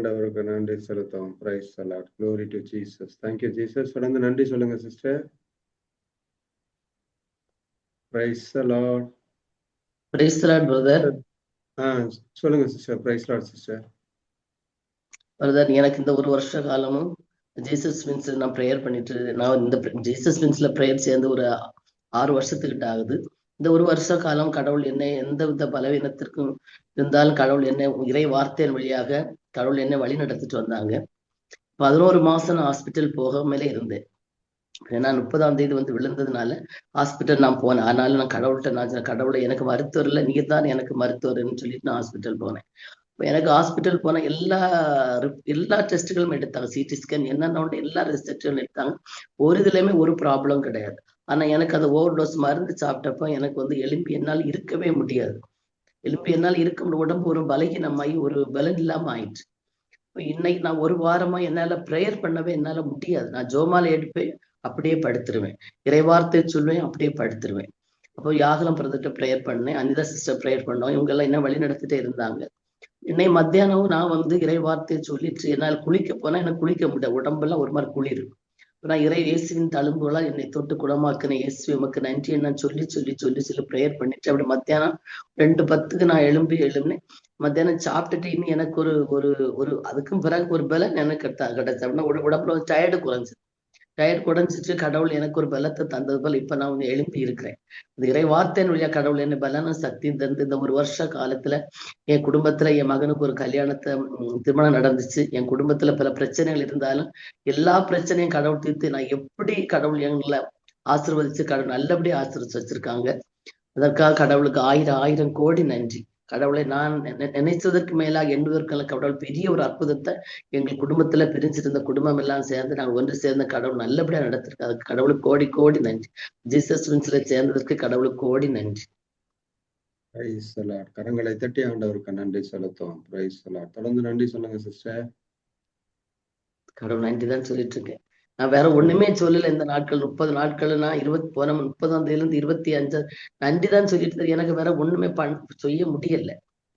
ஆண்டவருக்கு நன்றி செலுத்துவோம். Praise the Lord. Glory to Jesus. Thank you Jesus. தொடர்ந்து நன்றி சொல்லுங்க sister. Praise the lord. Praise the lord brother. சொல்லுங்க sister. Praise the lord sister. Brother, எனக்கு இந்த ஒரு வருஷ காலமும் ஜீசஸ் வின்ஸ்ல நான் ப்ரேயர் பண்ணிட்டு, நான் இந்த ஜீசஸ் வின்ஸ்ல ப்ரேயர் சேர்ந்து ஒரு 6 வருஷத்துக்கிட்ட ஆகுது. இந்த ஒரு வருஷ காலம் கடவுள் என்னை எந்த வித பலவீனத்திற்கும் இருந்தாலும் கடவுள் என்னை இறை வார்த்தையின் வழியாக கடவுள் என்னை வழி நடத்திட்டு வந்தாங்க. 11 மாசம் நான் ஹாஸ்பிட்டல் போகாமலே இருந்தேன். ஏன்னா 30ஆம் தேதி வந்து விழுந்ததுனால ஹாஸ்பிட்டல் நான் போனேன். அதனால நான் கடவுள்கிட்ட நான் கடவுளை எனக்கு மருத்துவர் இல்லை, நீங்க தான் எனக்கு மருத்துவர்னு சொல்லிட்டு நான் ஹாஸ்பிட்டல் போனேன். எனக்கு ஹாஸ்பிட்டல் போனா எல்லா டெஸ்ட்டுகளும் எடுத்தாங்க. சிடி ஸ்கேன் என்னென்ன எல்லா டெஸ்ட்டுகளும் எடுத்தாங்க. ஒரு இதுலயுமே ஒரு ப்ராப்ளம் கிடையாது. ஆனா எனக்கு அந்த ஓவர் டோஸ் மருந்து சாப்பிட்டப்ப எனக்கு வந்து எலும்பி என்னால் இருக்கவே முடியாது. எலும்பி என்னால் இருக்க முடியும். உடம்பு ஒரு பலகீனமாகி ஒரு பலன் இல்லாம ஆயிடுச்சு. இன்னைக்கு நான் ஒரு வாரமா என்னால ப்ரேயர் பண்ணவே என்னால முடியாது. நான் ஜோமால எடுப்பேன், அப்படியே படுத்துருவேன். இறைவார்த்தை சொல்வேன், அப்படியே படுத்துருவேன். அப்போ யாகலம் பிரதர்கிட்ட ப்ரேயர் பண்ணேன், அனிதா சிஸ்டர் ப்ரேயர் பண்ணோம். இவங்க எல்லாம் என்ன வழி நடத்திட்டே இருந்தாங்க. இன்னை மத்தியானமும் நான் வந்து இறை வார்த்தையை சொல்லிட்டு என்னால் குளிக்க போனா எனக்கு குளிக்க முடியாது. உடம்பெல்லாம் ஒரு மாதிரி குளிர். நான் இறை இயேசுவின் தழும்புகளா என்னை தொட்டு குணமாக்குன இயேசு உமக்கு நன்றி நான் சொல்லி சொல்லி சொல்லி சொல்லி ப்ரேயர் பண்ணிட்டு அப்படி மத்தியானம் 2:10 நான் எழும்பினேன். மத்தியானம் சாப்பிட்டுட்டு இன்னும் எனக்கு ஒரு ஒரு ஒரு அதுக்கும் பிறகு ஒரு பலன் எனக்கு கிடைச்ச அப்படின்னா உடம்புல டயர்டு குறைஞ்சிட்டு கடவுள் எனக்கு ஒரு பலத்தை தந்தது போல இப்ப நான் வந்து எழுப்பி இருக்கிறேன். இந்த இறை வார்த்தையின் வழியா கடவுள் என்ன பலனும் சக்தியும் தந்து இந்த ஒரு வருஷ காலத்துல என் குடும்பத்துல என் மகனுக்கு ஒரு கல்யாணத்தை திருமணம் நடந்துச்சு. என் குடும்பத்துல பல பிரச்சனைகள் இருந்தாலும் எல்லா பிரச்சனையும் கடவுள் தீர்த்து நான் எப்படி கடவுள் எங்களை ஆசீர்வதிச்சு கடவுள் நல்லபடியா ஆசீர்வதிச்சு வச்சிருக்காங்க. அதற்காக கடவுளுக்கு 1000 கோடி நன்றி. கடவுளை நான் நினைச்சதற்கு மேலாக எண்ணுவதற்கான கடவுள் பெரிய ஒரு அற்புதத்தை எங்கள் குடும்பத்துல பிரிஞ்சிருந்த குடும்பம் எல்லாம் சேர்ந்து நாங்கள் ஒன்று சேர்ந்த கடவுள் நல்லபடியா நடத்திருக்கு. அதுக்கு கடவுளுக்கு கோடி கோடி நன்றி. ஜீசஸ் வின்ஸ்ல சேர்ந்ததற்கு கடவுளுக்கு கோடி நன்றி. Price the Lord. கரங்களை தட்டி ஆண்டவருக்கு நன்றி செலுத்துவோம். Praise the Lord. தொடர்ந்து நன்றி சொல்லுங்க சிஸ்டர். கடவுள் நன்றி தான் சொல்லிட்டு இருக்கேன். நான் வேற ஒண்ணுமே சொல்லல. இந்த நாட்கள் 30 நாட்கள் நான் 30ஆம் தேதியிலிருந்து 25 நன்றிதான் சொல்லிட்டு எனக்கு வேற ஒண்ணுமே செய்ய முடியல.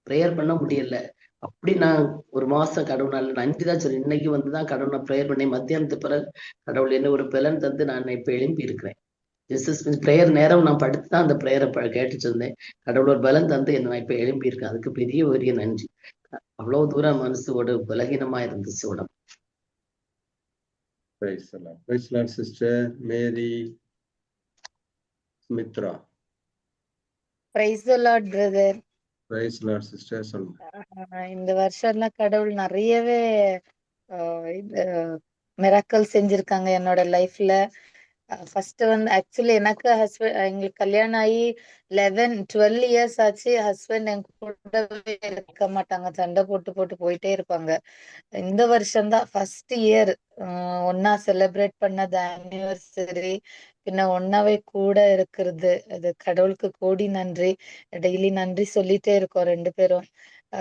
ப்ரேயர் பண்ண முடியல. அப்படி நான் ஒரு மாசம் கடவுள் நன்றிதான் சொல்லி இன்னைக்கு வந்துதான் கடவுள் நான் ப்ரேயர் பண்ணி மத்தியானத்துக்கு பிறகு கடவுள் என்ன ஒரு பலன் தந்து நான் இப்ப எழுப்பி இருக்கிறேன். ஜீசஸ் ப்ரேயர் நேரம் நான் படுத்துதான் அந்த ப்ரேயரை கேட்டுட்டு இருந்தேன். கடவுள் ஒரு பலன் தந்து என்ன நான் இப்ப எழுப்பி இருக்கேன். அதுக்கு பெரிய நன்றி. அவ்வளவு தூரம் மனசோட பலகீனமா இருந்துச்சு உடம்பு. Praise the Lord. Praise the Lord, sister Mary Smithra. Praise the Lord, brother. Praise the Lord, sister. இந்த வருஷம்லாம் கடவுள் நிறையவே மிராக்கிள் செஞ்சிருக்காங்க என்னோட லைஃப்ல. ஃபர்ஸ்ட் வந்து ஆக்சுவலி எனக்கு எங்களுக்கு கல்யாணம் ஆகி 11-12 இயர்ஸ் ஆச்சு. ஹஸ்பண்ட் என் கூடவே இருக்க மாட்டாங்க, சண்டை போட்டு போயிட்டே இருப்பாங்க. இந்த வருஷம்தான் ஃபர்ஸ்ட் இயர் ஒன்னா செலிப்ரேட் பண்ணது ஆனிவர்சரி, பின்ன ஒன்னாவே கூட இருக்கிறது. அது கடவுளுக்கு கோடி நன்றி. டெய்லி நன்றி சொல்லிட்டே இருக்கோம் 2 பேரும்.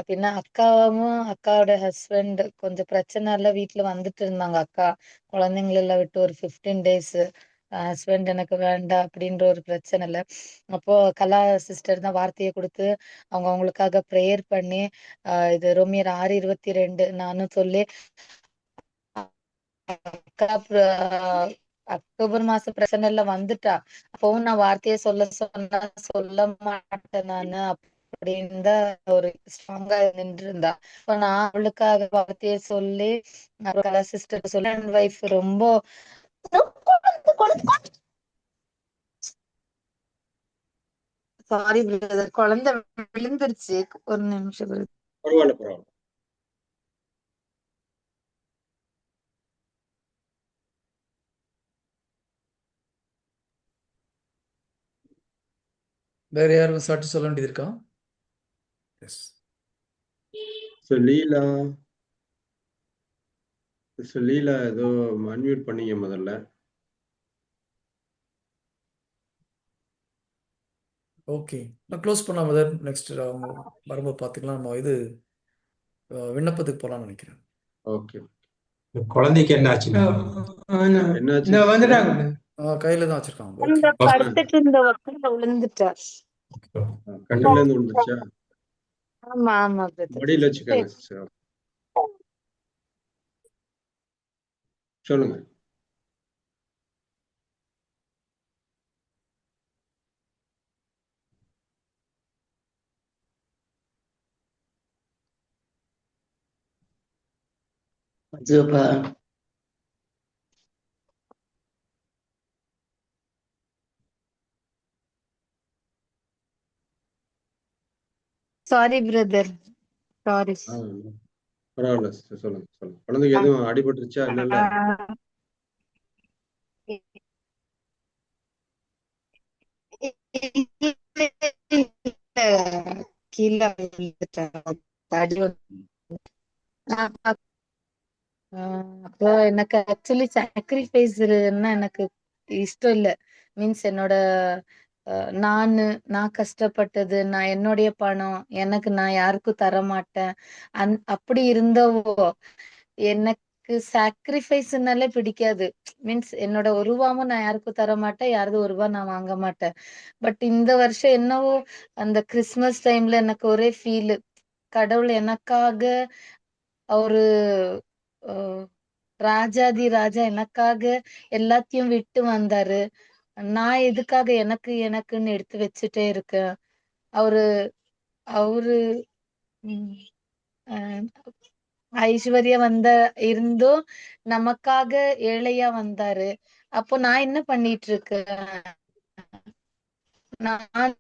பின்ன அக்காவோட ஹஸ்பண்ட் கொஞ்சம் பிரச்சனை எல்லாம் வீட்டுல வந்துட்டு இருந்தாங்க. அக்கா குழந்தைங்களெல்லாம் விட்டு ஒரு 15 days ஹஸ்பண்ட் எனக்கு வேண்டாம் அப்படின்ற ஒரு பிரச்சனை இல்ல. அப்போ கலா சிஸ்டர் தான் வார்த்தையை கொடுத்து அவங்களுக்காக ப்ரேயர் பண்ணி இது ரோமியர் 6:22 நானும் சொல்லி அக்கா அக்டோபர் மாசம் பிரச்சனை எல்லாம் வந்துட்டா. அப்பவும் நான் வார்த்தையை சொல்ல மாட்டேன் நானு அப்படின்னு தான் ஒரு ஸ்ட்ராங்கா நின்று இருந்தா. இப்ப நான் அவளுக்காக வார்த்தையை சொல்லி கலா சிஸ்டர் சொல்லி வைஃப் ரொம்ப சாரி பிரதர், குழந்தை விழுந்துருச்சு. ஒரு நிமிஷம். பரவாயில்ல. வேற யாரும் சாட்சி சொல்ல வேண்டியது இருக்கா? லீலா ஏதோ அன்மியூட் பண்ணீங்க முதல்ல. ஓகே, நான் க்ளோஸ் பண்ணலாம் மதர். நெக்ஸ்ட் அவங்க வரும்போது பார்த்துக்கலாம். நம்ம இது விண்ணப்பத்துக்கு போகலாம்னு நினைக்கிறேன். ஓகே. குழந்தைக்கு என்ன ஆச்சு? வந்துட்டாங்க. கையில தான் வச்சிருக்காங்க. படுத்துட்டு இருந்த வக்கல்ல விழுந்துட்டார். கண்ணுல இருந்து விழுந்துச்சா? ஆமா மடியில வச்சுக்கோங்க சிஸ்டர். சொல்லுங்க. ஜோபா சாரி பிரதர், சாரி. ஆ, பரவாயில்ல sister. சொல்லுங்க சொல்லுங்க. குழந்தைக்கு எதுவும் அடிபட்டுருச்சா? இல்லல்ல? கீழே விழுந்துட்டேன். தடி அப்போ எனக்கு ஆக்சுவலி சாக்ரிஃபைஸ்னா எனக்கு இஷ்டம் இல்ல. மீன்ஸ் என்னோட நான் கஷ்டப்பட்டது, நான் என்னுடைய பணம் எனக்கு நான் யாருக்கும் தர மாட்டேன். அப்படி இருந்தவோ எனக்கு சாக்ரிஃபைஸ்னாலே பிடிக்காது. மீன்ஸ் என்னோட ஒரு ரூபாவும் நான் யாருக்கும் தர மாட்டேன், யாரது ஒரு ரூபா நான் வாங்க மாட்டேன். பட் இந்த வருஷம் என்னவோ அந்த கிறிஸ்மஸ் டைம்ல எனக்கு ஒரே ஃபீல், கடவுள் எனக்காக அவரு அஹ், ராஜாதி ராஜா எனக்காக எல்லாத்தையும் விட்டு வந்தாரு. நான் எதுக்காக எனக்கு எனக்குன்னு எடுத்து வச்சுட்டே இருக்கேன். அவரு அவரு உம், அஹ், ஐஸ்வர்யா இருந்தும் நமக்காக ஏழையா வந்தாரு. அப்போ நான் என்ன பண்ணிட்டு இருக்கேன், நான்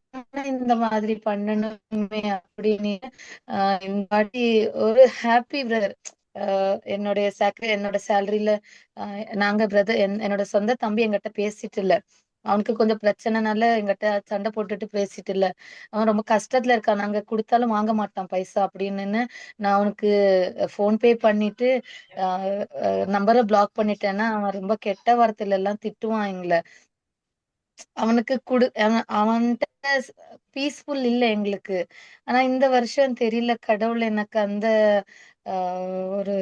இந்த மாதிரி பண்ணணுமே அப்படின்னு இந்த வாட்டி ஒரு ஹாப்பி பிரதர். என்னோட சேலரியில நாங்க பிரதர் என்னோட சொந்த தம்பி என்கிட்ட பேசிட்டு இல்ல. அவனுக்கு கொஞ்சம் பிரச்சனைனால எங்கிட்ட சண்டை போட்டுட்டு பேசிட்டு இல்ல. அவன் ரொம்ப கஷ்டத்துல இருக்கான், நாங்க கொடுத்தாலும் வாங்க மாட்டான் பைசா அப்படின்னு. நான் அவனுக்கு போன் பே பண்ணிட்டு நம்பரை பிளாக் பண்ணிட்டேன்னா அவன் ரொம்ப கெட்ட வார்த்தையில எல்லாம் திட்டுவான் எங்களை. அவனுக்கு அவன்கிட்ட பீஸ்ஃபுல் இல்ல எங்களுக்கு. ஆனா இந்த வருஷம் தெரியல, கடவுள் எனக்கு அந்த ஒரு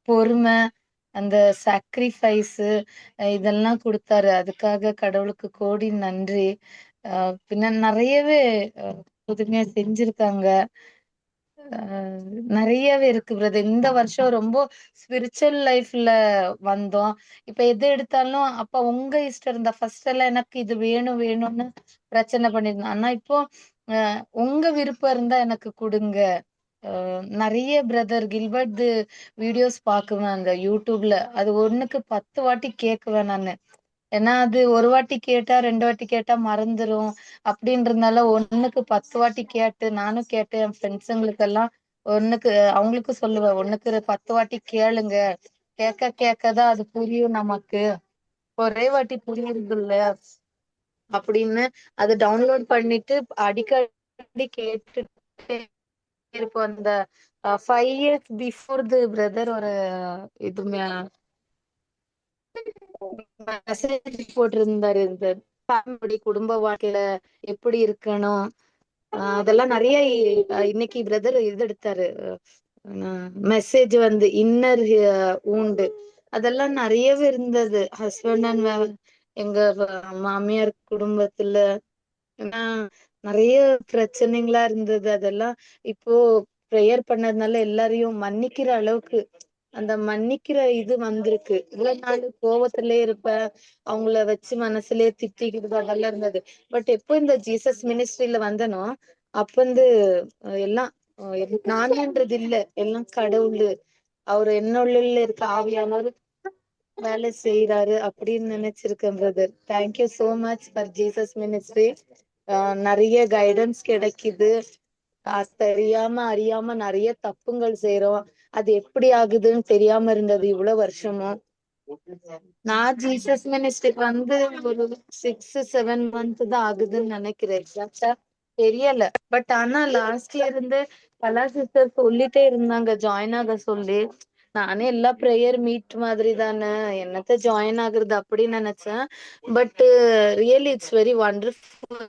பொறுமை, அந்த சாக்ரிஃபைஸ் இதெல்லாம் கொடுத்தாரு. அதுக்காக கடவுளுக்கு கோடி நன்றி. பின்ன நிறையவே புதுமையா செஞ்சிருக்காங்க. நிறையவே இருக்கு பிரதர். இந்த வருஷம் ரொம்ப ஸ்பிரிச்சுவல் லைஃப்ல வந்தோம். இப்ப எது எடுத்தாலும் அப்ப உங்க இஷ்டம் இருந்தா, ஃபர்ஸ்ட் எல்லாம் எனக்கு இது வேணும் வேணும்னு பிரச்சனை பண்ணிருந்தேன். ஆனா இப்போ உங்க விருப்பம் இருந்தா எனக்கு கொடுங்க. நிறைய பிரதர் கில்பர்ட் வீடியோஸ் பாக்குவேன் அந்த யூடியூப்ல. அது ஒண்ணுக்கு 10 வாட்டி கேக்குவேன் நானு. ஏன்னா அது ஒரு வாட்டி கேட்டா 2 வாட்டி கேட்டா மறந்துரும் அப்படின்றதுனால ஒண்ணுக்கு 10 வாட்டி கேட்டு நானும் கேட்டு என் ஃப்ரெண்ட்ஸுங்களுக்கு எல்லாம் ஒண்ணுக்கு அவங்களுக்கும் சொல்லுவேன், ஒண்ணுக்கு 10 வாட்டி கேளுங்க. கேட்க கேட்கதான் அது புரியும் நமக்கு, ஒரே வாட்டி புரியுறது இல்ல அப்படின்னு. அது டவுன்லோட் பண்ணிட்டு அடிக்கடி கேட்டுட்டே இருப்போம். அந்த 5 இயர்ஸ் பிஃபோர் பிரதர் ஒரு இது மெசேஜ் போட்டிருந்தாரு, இந்த ஃபேமிலி குடும்ப வாழ்க்கையில எப்படி இருக்கணும். அதெல்லாம் நிறைய இன்னைக்கு பிரதர் இது எடுத்தாரு மெசேஜ், வந்து இன்னர் ஊண்டு. அதெல்லாம் நிறையவே இருந்தது. ஹஸ்பண்ட் அண்ட் எங்க மாமியார் குடும்பத்துல நிறைய பிரச்சனைகளா இருந்தது. அதெல்லாம் இப்போ ப்ரேயர் பண்ணதுனால எல்லாரையும் மன்னிக்கிற அளவுக்கு அந்த மன்னிக்கிற இது வந்திருக்கு. இவ்வளவு நாள் கோவத்திலே இருப்பேன், அவங்கள வச்சு மனசுலயே திட்டிக்கிட்டு அதெல்லாம் இருந்தது. பட் எப்போ இந்த ஜீசஸ் மினிஸ்ட்ரியில வந்தனோ அப்ப வந்து எல்லாம் நானன்றது இல்ல, எல்லாம் கடவுள் அவர் என்னுள்ள இருக்க ஆவியானவர் வேலை செய்யறாரு அப்படின்னு நினைச்சிருக்கேன் brother. Thank you so much for Jesus ministry. நிறைய கைடன்ஸ் கிடைக்குது. தெரியாம அறியாம நிறைய தப்புங்கள் செய்யறோம். அது எப்படி ஆகுதுன்னு தெரியாம இருந்தது இவ்வளவு வருஷமும். நான் ஜீசஸ் மினிஸ்ட்ரிக்கு வந்து ஒரு 6-7 மந்த் தான் ஆகுதுன்னு நினைக்கிறேன், எக்ஸாக்டா தெரியல. பட் ஆனா லாஸ்ட்ல இருந்து பல சிஸ்டர் சொல்லிட்டே இருந்தாங்க ஜாயின் ஆக சொல்லி. நானே எல்லா ப்ரேயர் மீட் மாதிரி தானே, என்னத்த ஜாயின் ஆகுறது அப்படின்னு நினைச்சேன். But really it's very wonderful.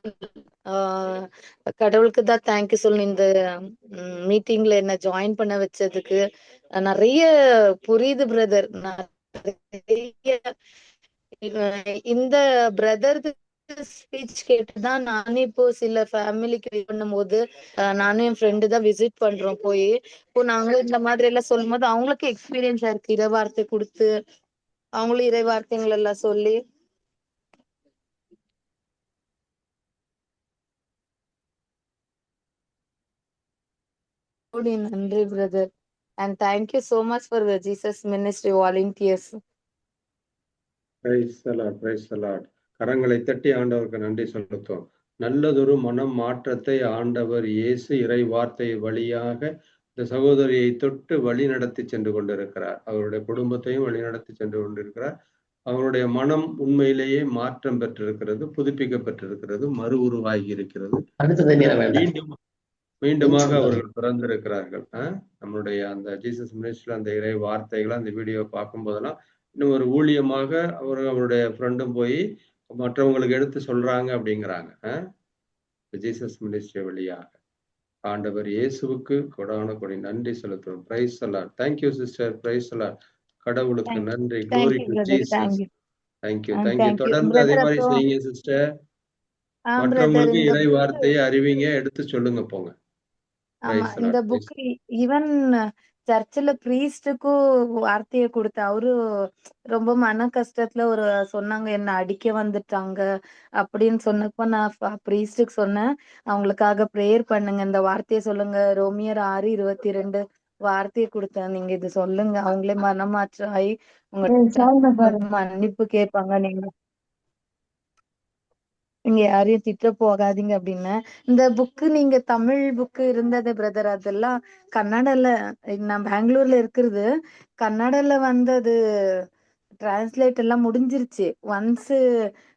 கடவுளுக்கு தான் தேங்க்யூ சொல்லணும் இந்த மீட்டிங்ல என்ன ஜாயின் பண்ண வச்சதுக்கு. நிறைய புரியுது பிரதர். நிறைய இந்த பிரதர் ஸ்பீச் கேட்டுதான் நானே இப்போ சில ஃபேமிலிக்கு இது பண்ணும்போது நானும் என் ஃப்ரெண்டு தான் விசிட் பண்றோம் போய். இப்போ நாங்க இந்த மாதிரி எல்லாம் சொல்லும் போது அவங்களுக்கு எக்ஸ்பீரியன்ஸா இருக்கு, இறை வார்த்தை கொடுத்து அவங்களும் இறை வார்த்தைகள் எல்லாம் சொல்லி. நன்றி brother, and thank you so much for the Jesus ministry volunteers. Price the lord, praise the Lord. கரங்களை தட்டி ஆண்டவருக்கு நன்றி செலுத்துவோம். நல்லதொரு மனம் மாற்றத்தை ஆண்டவர் இயேசு இறை வார்த்தை வழியாக இந்த சகோதரியை தொட்டு வழி நடத்தி சென்று கொண்டிருக்கிறார். அவருடைய குடும்பத்தையும் வழி நடத்தி சென்று கொண்டிருக்கிறார். அவருடைய மனம் உண்மையிலேயே மாற்றம் பெற்றிருக்கிறது, புதுப்பிக்கப்பட்டிருக்கிறது, மறு உருவாகி இருக்கிறது. மீண்டுமாக அவர்கள் பிறந்திருக்கிறார்கள். நம்மளுடைய அந்த ஜீசஸ் மினிஸ்ட்ரியில் அந்த இறை வார்த்தைகளை அந்த வீடியோ பார்க்கும் போதெல்லாம் இன்னும் ஒரு ஊழியமாக அவருடைய ஃப்ரெண்டும் போய் மற்றவங்களுக்கு எடுத்து சொல்றாங்க அப்படிங்கிறாங்க. ஜீசஸ் மினிஸ்ட்ரி வழியாக ஆண்டவர் இயேசுவுக்கு கொடான கொடி நன்றி செலுத்துறோம். Praise the lord. Thank you sister, praise the lord. கடவுளுக்கு நன்றி. Glory to Jesus. Thank you, thank you. தொடர்ந்து அதே மாதிரி செய்யுங்க சிஸ்டர். மற்றவங்களுக்கு இறை வார்த்தையை அறிவிங்க, எடுத்து சொல்லுங்க போங்க. ஆமா, இந்த புக் ஈவன் சர்ச்சில் பிரீஸ்டுக்கும் வார்த்தையை கொடுத்த அவரு ரொம்ப மன கஷ்டத்துல ஒரு சொன்னாங்க, என்ன அடிக்க வந்துட்டாங்க அப்படின்னு சொன்னப்போ நான் பிரீஸ்டுக்கு சொன்னேன், அவங்களுக்காக ப்ரேயர் பண்ணுங்க, இந்த வார்த்தையை சொல்லுங்க, ரோமியர் 6:22 வார்த்தையை கொடுத்தேன், நீங்க இது சொல்லுங்க, அவங்களே மனமாற்றம் ஆகி உங்க மன்னிப்பு கேட்பாங்க, நீங்க யாரையும் திட்ட போகாதீங்க அப்படின்னு. இந்த புக்கு நீங்க தமிழ் புக்கு இருந்தது பிரதர், அதெல்லாம் கன்னடால, நான் பெங்களூர்ல இருக்கிறது, கன்னடால அது டிரான்ஸ்லேட் எல்லாம் முடிஞ்சிருச்சு. ஒன்ஸ்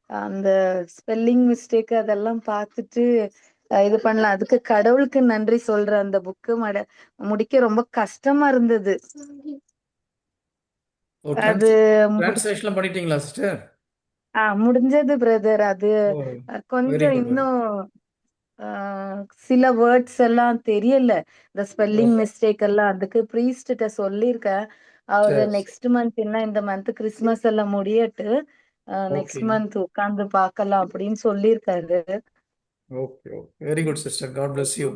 அந்த ஸ்பெல்லிங் மிஸ்டேக் அதெல்லாம் பார்த்துட்டு இது பண்ணலாம். அதுக்கு கடவுளுக்கு நன்றி சொல்றேன். அந்த புக்கு முடிக்க ரொம்ப கஷ்டமா இருந்தது. அது டிரான்ஸ்லேஷன் பண்ணிட்டீங்களா சிஸ்டர்? முடிஞ்சது பிரதர். அது கொஞ்சம் இன்னும் சில வேர்ட்ஸ் எல்லாம் தெரியல, இந்த ஸ்பெல்லிங் மிஸ்டேக் எல்லாம். அதுக்கு பிரீஸ்ட் கிட்ட சொல்லியிருக்கேன். அவரு நெக்ஸ்ட் மந்த், என்ன இந்த மந்த் கிறிஸ்துமஸ் எல்லாம் முடியட்டு நெக்ஸ்ட் மந்த் உட்கார்ந்து பார்க்கலாம் அப்படின்னு சொல்லியிருக்காரு. Okay, very good sister, God bless you.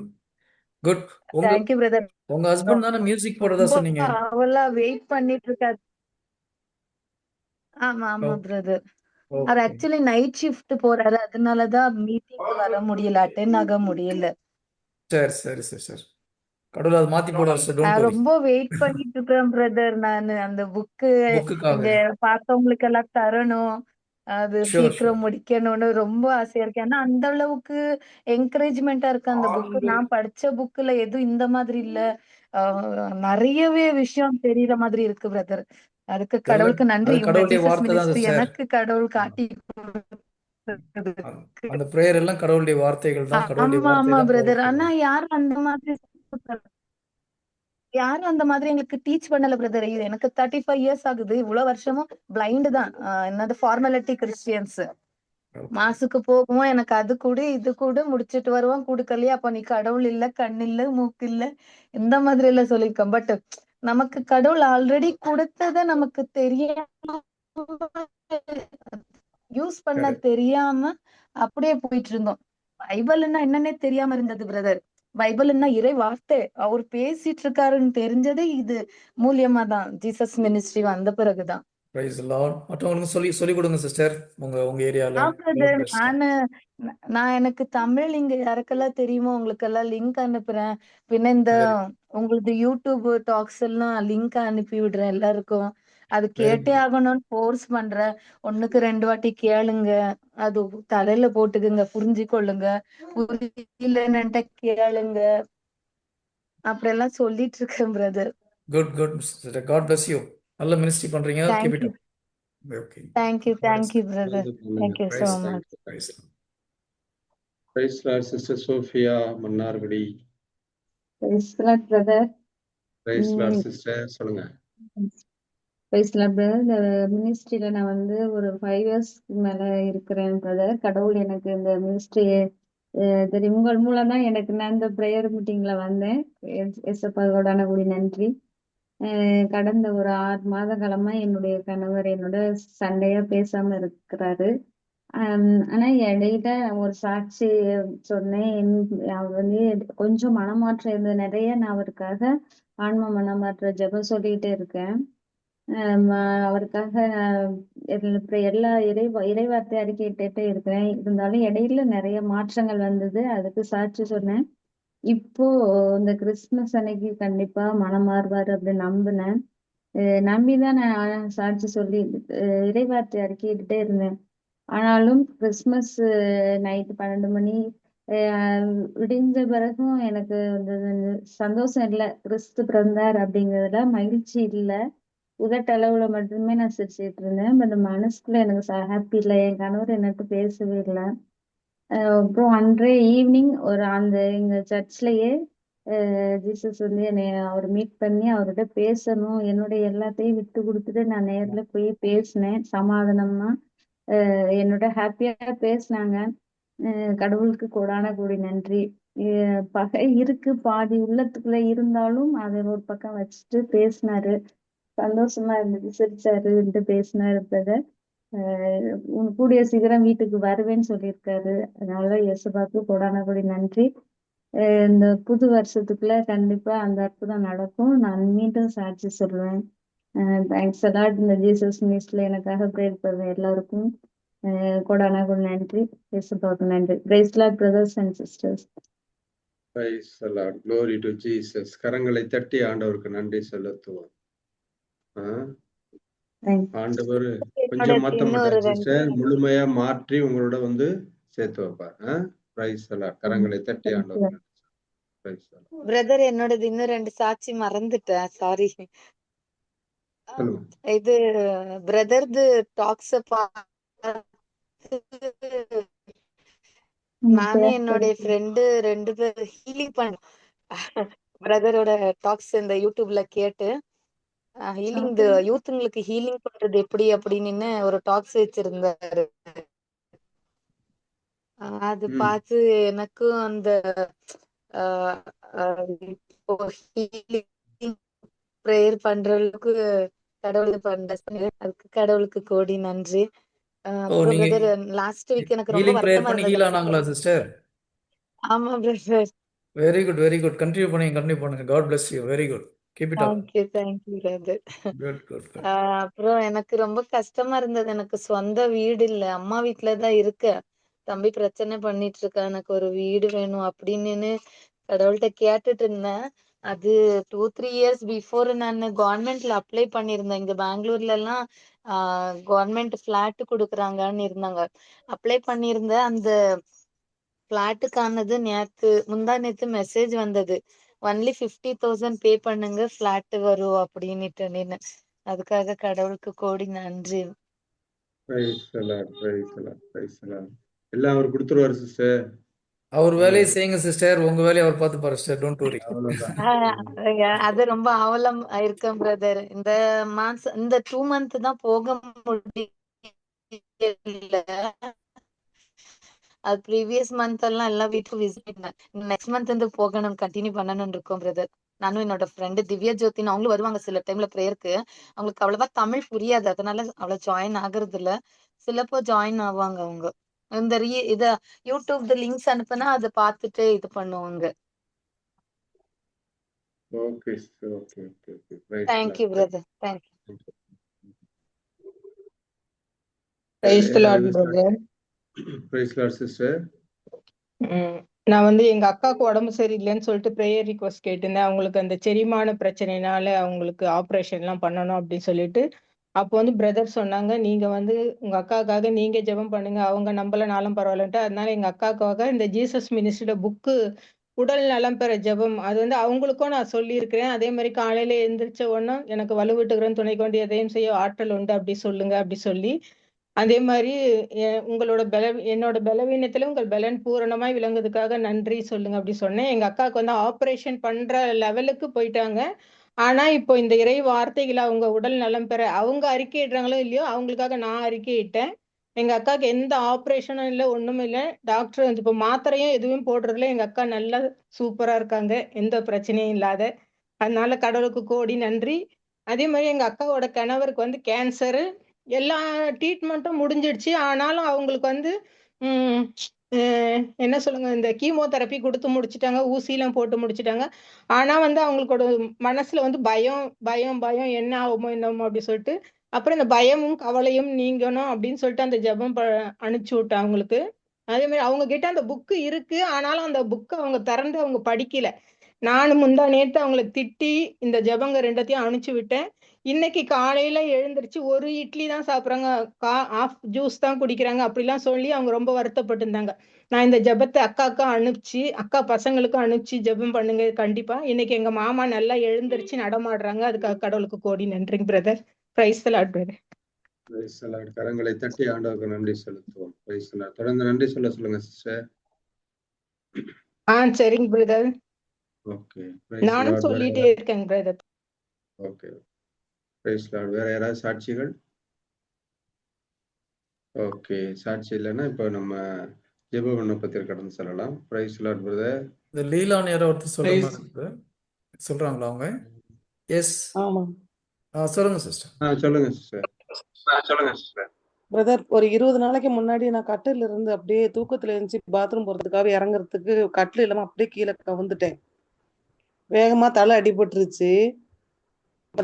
Good. Thank you brother. உங்க ஹஸ்பண்ட் தானே மியூசிக் போடுறதா சொன்னீங்க? அவளா வெயிட் பண்ணிட்டு இருக்காரு. ஆமா ஆமா பிரதர். அவர் ஆக்சுவலி நைட் ஷிஃப்ட் போறாரு, அதனாலதான் மீட்டிங் வர முடியல, அட்டென்ட் ஆக முடியல. சரி சரி சிஸ்டர், கடவுள் அதை மாத்தி போடுவார் சார், டோன்ட் வரி. ரொம்ப வெயிட் பண்ணிட்டு இருக்கேன் பிரதர். நானு அந்த புக்கு புக்குக்காக இங்க பார்த்தவங்களுக்கு எல்லாம் தரணும், அது சீக்கிரம் முடிக்கணும்னு ரொம்ப ஆசையா இருக்கு. ஏன்னா அந்த அளவுக்கு என்கரேஜ்மெண்டா இருக்கு அந்த புக்கு. நான் படிச்ச புக்குல எதுவும் இந்த மாதிரி இல்ல, நிறையவே விஷயம் தெரியற மாதிரி இருக்கு பிரதர். அதுக்கு கடவுளுக்கு நன்றி. கடவுளுடைய வார்த்தை தான் சார். எனக்கு கடவுள் காட்டி அந்த பிரேயர் எல்லாம் கடவுளுடைய வார்த்தைகள் தான், கடவுளுடைய ஆமா வார்த்தை ஆமா தான். பிரதர். ஆனா யாரும் அந்த மாதிரி எங்களுக்கு டீச் பண்ணல பிரதர். எனக்கு 35 இயர்ஸ் ஆகுது, இவ்வளவு வருஷமும் பிளைண்ட் தான். என்னது ஃபார்மாலிட்டி கிறிஸ்டியன்ஸ். மாசுக்கு போகும், எனக்கு அது கூட இது கூட முடிச்சிட்டு வருவோம், கொடுக்கலையா அப்ப நீ கடவுள் இல்ல, கண் இல்ல, மூக்கு இல்ல, இந்த மாதிரி எல்லாம் சொல்லியிருக்கேன். பட் நமக்கு கடவுள் ஆல்ரெடி கொடுத்தத நமக்கு தெரியாம யூஸ் பண்ண தெரியாம அப்படியே போயிட்டு இருந்தோம். பைபிள்னா என்னன்னே தெரியாம இருந்தது பிரதர். பைபிள்னா இறை வார்த்தை, அவர் பேசிட்டு இருக்காருன்னு தெரிஞ்சதே இது மூலியமா தான், ஜீசஸ் மினிஸ்ட்ரி வந்த பிறகுதான். Price the Lord. மற்றவங்களுக்கு சொல்லி கொடுங்க சிஸ்டர், உங்க ஏரியால. நான் எனக்கு தமிழ் இங்க யாருக்கெல்லாம் தெரியுமோ உங்களுக்கெல்லாம் லிங்க் அனுப்புறேன். பின்ன இந்த உங்களுக்கு யூடியூப் டாக்ஸ் எல்லாம் லிங்க் அனுப்பி விடுறேன் எல்லாருக்கும். அது கேட்டே ஆகணும்னு ஃபோர்ஸ் பண்றேன். 1க்கு 2 வாட்டி கேளுங்க, அது தலையில போட்டுக்குங்க, புரிஞ்சு கொள்ளுங்க, புரியலன்னுட்ட கேளுங்க, அப்படியெல்லாம் சொல்லிட்டு இருக்கேன் brother. Good good sister, God bless you. நல்ல மினிஸ்ட்ரி பண்றீங்க, keep it up. Okay, thank you brother, thank you so much. Praise lord sister Sophia Mannargudi. Praise Lord brother. Praise lord sister, சொல்லுங்க. Praise Lord brother. இந்த மினிஸ்ட்ரியில நான் ஒரு 5 இயர்ஸ் மேல இருக்கிறேன் brother. கடவுள் எனக்கு இந்த மினிஸ்ட்ரியை தெரியும், உங்கள் மூலம் தான் எனக்கு நான் இந்த ப்ரேயர் மீட்டிங்ல வந்தேன். எஸ்அப்பாவோடான கூடி நன்றி. கடந்த ஒரு 6 மாத காலமா என்னுடைய கணவர் என்னோட சண்டையா பேசாம இருக்கிறாரு. ஆனா இடையில ஒரு சாட்சி சொன்னேன். அவர் வந்து கொஞ்சம் மனமாற்றம் இருந்தது நிறைய. நான் அவருக்காக ஆன்ம மனமாற்ற ஜெபம் சொல்லிட்டே இருக்கேன். அவருக்காக எல்லா இறைவார்த்தை அறிக்கையிட்டே இருக்கிறேன். இருந்தாலும் இடையில நிறைய மாற்றங்கள் வந்தது. அதுக்கு சாட்சி சொன்னேன். இப்போ இந்த கிறிஸ்துமஸ் அன்னைக்கு கண்டிப்பா மனம் மாறுவாரு அப்படின்னு நம்பினேன். நம்பிதான் நான் சாட்சி சொல்லி இறைவார்த்தை அறிக்கையிட்டே இருந்தேன். ஆனாலும் கிறிஸ்துமஸ் நைட்டு 12 மணி விடிஞ்ச பிறகும் எனக்கு சந்தோஷம் இல்லை. கிறிஸ்து பிறந்தார் அப்படிங்கிறதுல மகிழ்ச்சி இல்லை. உதட்டளவுல மட்டுமே நான் சிரிச்சுட்டு இருந்தேன். பட் மனசுக்குள்ள எனக்கு ஹாப்பி இல்லை. என் கணவர் என்னட்டு பேசவே இல்லை. அப்புறம் அன்றே ஈவினிங் எங்க சர்ச்லயே ஜீசஸ் வந்து என்னை அவர் மீட் பண்ணி அவர்கிட்ட பேசணும், என்னுடைய எல்லாத்தையும் விட்டு கொடுத்துட்டு நான் நேர்ல போய் பேசினேன் சமாதானமா. என்னோட ஹாப்பியா பேசினாங்க. கடவுளுக்கு கோடான கோடி நன்றி. பகை இருக்கு பாதி உள்ளத்துக்குள்ள, இருந்தாலும் அதை ஒரு பக்கம் வச்சுட்டு பேசினாரு. சந்தோஷமா இருந்துச்சு. சிரிச்சாரு, பேசினாரு. பிரதர் கூடிய சீக்கிரம் வீட்டுக்கு வருவேன்னு சொல்லியிருக்காரு. அதனால இயேசுபாக்கு கோடான கோடி நன்றி. இந்த புது வருஷத்துக்குள்ள கண்டிப்பா அந்த அற்புதம் நடக்கும். நான் மீண்டும் சாட்சி சொல்லுவேன். Thanks a lot. இந்த ஜீசஸ் மினிஸ்ட்ல எனக்காக ப்ரேயர் பண்ணுற எல்லாருக்கும் கோடான கோடி நன்றி. இயேசுபாக்கு நன்றி. Praise Lord brothers and sisters. Praise the Lord. glory to Jesus. கரங்களை தட்டி ஆண்டவருக்கு நன்றி செலுத்துவோம். ஆண்டவர் கொஞ்சம் மாத்த மாட்டார் சிஸ்டர், முழுமையா மாற்றி உங்களோட வந்து சேர்த்து வைப்பார். Price the Lord. கரங்களை தட்டி ஆண்டவர். Price the lord. பிரதர், என்னோடது இன்னும் 2 சாட்சி மறந்துட்டேன், சாரி. சொல்லுங்க. இது பிரதர்து டாக்ஸ் நானும் என்னுடைய ஃப்ரெண்டு 2 பேர் ஹீலிங் பண்ண பிரதரோட டாக்ஸ் இந்த யூடியூப்ல கேட்டு ஹீலிங் யூத்துங்களுக்கு ஹீலிங் பண்றது எப்படி அப்படின்னு ஒரு டாக்ஸ் வச்சிருந்தாரு. அது பார்த்து எனக்கும் அந்த இப்போ ஹீலிங் ப்ரேயர் பண்ற அளவுக்கு கடவுள் அதுக்கு கடவுளுக்கு கோடி நன்றி. பிரதர், லாஸ்ட் வீக் எனக்கு ரொம்ப வருத்தமா இருந்தது. சிஸ்டர் ஆமா brother. Very good, very good. Continue பண்ணுங்க. God bless you. Very good. Keep it up. Thank you brother. Good. அப்புறம் எனக்கு ரொம்ப கஷ்டமா இருந்தது. எனக்கு சொந்த வீடு இல்ல, அம்மா வீட்டுலதான் இருக்க. தம்பி பிரச்சனை பண்ணிட்டு இருக்கா, எனக்கு ஒரு வீடு வேணும் அப்படின்னு கடவுள்கிட்ட கேட்டுட்டு இருந்தேன். அது 2-3 இயர்ஸ் பிஃபோர் நான் கவர்மெண்ட்ல அப்ளை பண்ணிருந்தேன். இங்க பெங்களூர்ல எல்லாம் கவர்மெண்ட் பிளாட் கொடுக்குறாங்கன்னு இருந்தாங்க. அப்ளை பண்ணிருந்தேன். அந்த பிளாட்டுக்கானது முந்தா நேத்து மெசேஜ் வந்தது. ஒன்லி 50,000 பே பண்ணுங்க, பிளாட் வரும் அப்படின்னுட்டு. அதுக்காக கடவுளுக்கு கோடி நன்றி. எல்லாம் அவர் கொடுத்துருவாரு சிஸ்டர். அவர் வேலையை செய்யுங்க சிஸ்டர், உங்க வேலையை அவர் பார்த்துப்பாரு சிஸ்டர். Don't worry. அது ரொம்ப அவலம் இருக்கேன் பிரதர். இந்த 2 மந்த் தான் போக முடியல. அது ப்ரீவியஸ் மந்த் எல்லாம் எல்லா வீட்டுக்கும் விசிட் பண்ணேன். நெக்ஸ்ட் மந்த் வந்து போகணும், கண்டினியூ பண்ணணும்னு இருக்கோம் பிரதர். நானும் என்னோட ஃப்ரெண்டு திவ்யா ஜோதின்னு அவங்களும் வருவாங்க சில டைம்ல ப்ரேயருக்கு. அவங்களுக்கு அவ்வளவா தமிழ் புரியாது, அதனால அவ்வளவு ஜாயின் ஆகுறது இல்ல. சிலப்போ ஜாயின் ஆவாங்க அவங்க. இந்த இத யூடியூப் லிங்க்ஸ் அனுப்புனா அதை பார்த்துட்டு இது பண்ணுவாங்க. Okay. Thank you brother. Thank you. Price the lord brother. Price the lord sister. நான் வந்து எங்க அக்காவுக்கு உடம்பு சரியில்லைன்னு சொல்லிட்டு ப்ரேயர் ரிக்வெஸ்ட் கேட்டிருந்தேன். அவங்களுக்கு அந்த செரிமான பிரச்சனைனால அவங்களுக்கு ஆப்ரேஷன் எல்லாம் பண்ணணும் அப்படின்னு சொல்லிட்டு, அப்போ வந்து பிரதர் சொன்னாங்க, நீங்க வந்து உங்க அக்காவுக்காக நீங்க ஜெபம் பண்ணுங்க, அவங்க நம்பலனாலும் பரவாயில்லன்ட்டு. அதனால எங்க அக்காவுக்காக இந்த ஜீசஸ் மினிஸ்ட்ரியோட புக்கு உடல் நலம் பெற ஜெபம், அது வந்து அவங்களுக்கும் நான் சொல்லியிருக்கிறேன். அதே மாதிரி காலையில எந்திரிச்ச உடனே எனக்கு வலுவிட்டுக்கிறேன், துணை கொண்டு எதையும் செய்ய ஆற்றல் உண்டு அப்படி சொல்லுங்க அப்படி சொல்லி, அதே மாதிரி உங்களோட என்னோட பலவீனத்துல உங்கள் பலன் பூரணமாய் விளங்குறதுக்காக நன்றி சொல்லுங்க அப்படி சொன்னேன். எங்க அக்காவுக்கு வந்து ஆப்ரேஷன் பண்ற லெவலுக்கு போயிட்டாங்க. ஆனா இப்போ இந்த இறை வார்த்தைகளை அவங்க உடல் நலம் பெற அவங்க அறிக்கையிடுறாங்களோ இல்லையோ, அவங்களுக்காக நான் அறிக்கையிட்டேன். எங்க அக்காவுக்கு எந்த ஆப்ரேஷனும் இல்லை, ஒண்ணும் இல்லை. டாக்டர் இப்போ மாத்திரையும் எதுவும் போடுறதுல எங்க அக்கா நல்லா சூப்பரா இருக்காங்க, எந்த பிரச்சனையும் இல்லாத. அதனால கடவுளுக்கு கோடி நன்றி. அதே மாதிரி எங்க அக்காவோட கணவருக்கு வந்து கேன்சரு, எல்லா ட்ரீட்மெண்ட்டும் முடிஞ்சிடுச்சு. ஆனாலும் அவங்களுக்கு வந்து ம், என்ன சொல்லுங்க, இந்த கீமோதெரப்பி கொடுத்து முடிச்சிட்டாங்க, ஊசிலாம் போட்டு முடிச்சிட்டாங்க. ஆனா வந்து அவங்களோட மனசுல வந்து பயம் பயம் பயம், என்ன ஆகுமோ என்னமோ அப்படி சொல்லிட்டு, அப்புறம் இந்த பயமும் கவலையும் நீங்கணும் அப்படின்னு சொல்லிட்டு அந்த ஜெபம் அனுப்பிச்சு விட்டேன் அவங்களுக்கு. அதே மாதிரி அவங்க கிட்ட அந்த புக்கு இருக்கு. ஆனாலும் அந்த புக்கை அவங்க திறந்து அவங்க படிக்கல. நானும் முந்தா நேத்து அவங்கள திட்டி இந்த ஜெபங்க ரெண்டத்தையும் அனுப்பிச்சு விட்டேன். இன்னைக்கு காலையில எழுந்திருச்சு ஒரு இட்லி தான் சாப்பிடுறாங்க, ஆஃப் ஜூஸ் தான் குடிக்கிறாங்க அப்படிலாம் சொல்லி அவங்க ரொம்ப வருத்தப்பட்டு இருந்தாங்க. நான் இந்த ஜெபத்தை அக்காவுக்கும் அனுப்பிச்சு, அக்கா பசங்களுக்கும் அனுப்பிச்சு ஜெபம் பண்ணுங்க கண்டிப்பா. இன்னைக்கு எங்க மாமா நல்லா எழுந்திருச்சு நடமாடுறாங்க. அதுக்காக கடவுளுக்கு கோடி நன்றிங்க brother. Price the lord brother. Praise the Lord. கரங்களை தட்டி ஆண்டவருக்கு நன்றி செலுத்துவோம். Praise the Lord. தொடர்ந்து நன்றி சொல்லுங்க சிஸ்டர். சரிங்க பிரதர். ஓகே. நானும் சொல்லிட்டே இருக்கேன் பிரதர். ஓகே. Price Lord. வேற யாராவது சாட்சிகள்? ஓகே, சாட்சி இல்லைன்னா இப்போ நம்ம ஜெப விண்ணப்பத்தில் கடந்து செல்லலாம். Praise Lord brother. இந்த லீலான்னு யாரோ ஒருத்தர் சொல்றாங்களா அவங்க? எஸ், ஆமா சொல்லுங்க சிஸ்டர். சொல்லுங்க சிஸ்டர். பிரதர், ஒரு 20 நாளைக்கு முன்னாடி நான் கட்டில இருந்து அப்படியே தூக்கத்துல இருந்துச்சு பாத்ரூம் போறதுக்காக இறங்குறதுக்கு கட்டில இல்லாம அப்படியே கீழே கவுந்துட்டேன். வேகமா தலை அடிபட்டுருச்சு.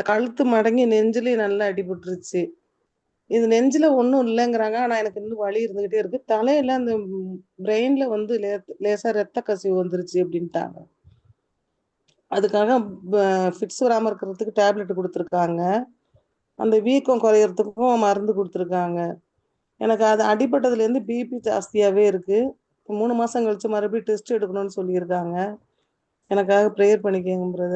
கழுத்து மடங்கி நெஞ்சிலேயே நல்லா அடிபட்டுருச்சு. இது நெஞ்சில ஒண்ணும் இல்லைங்கிறாங்க, ஆனா எனக்கு இன்னும் வலி இருந்துகிட்டே இருக்கு. தலையில அந்த பிரெயின்ல வந்து லேசா ரத்த கசிவு வந்துருச்சு அப்படின்ட்டாங்க. அதுக்காக ஃபிட்ஸ் வராம இருக்கிறதுக்கு டேப்லெட் கொடுத்துருக்காங்க. அந்த வீக்கம் குறையறதுக்கும் மருந்து கொடுத்துருக்காங்க. எனக்கு அது அடிபட்டதுல இருந்து பிபி ஜாஸ்தியாவே இருக்கு. 3 மாசம் கழிச்சு மறுபடியும் டெஸ்ட் எடுக்கணும்னு சொல்லியிருக்காங்க. எனக்காக ப்ரேயர் பண்ணிக்கங்க பிரதர்.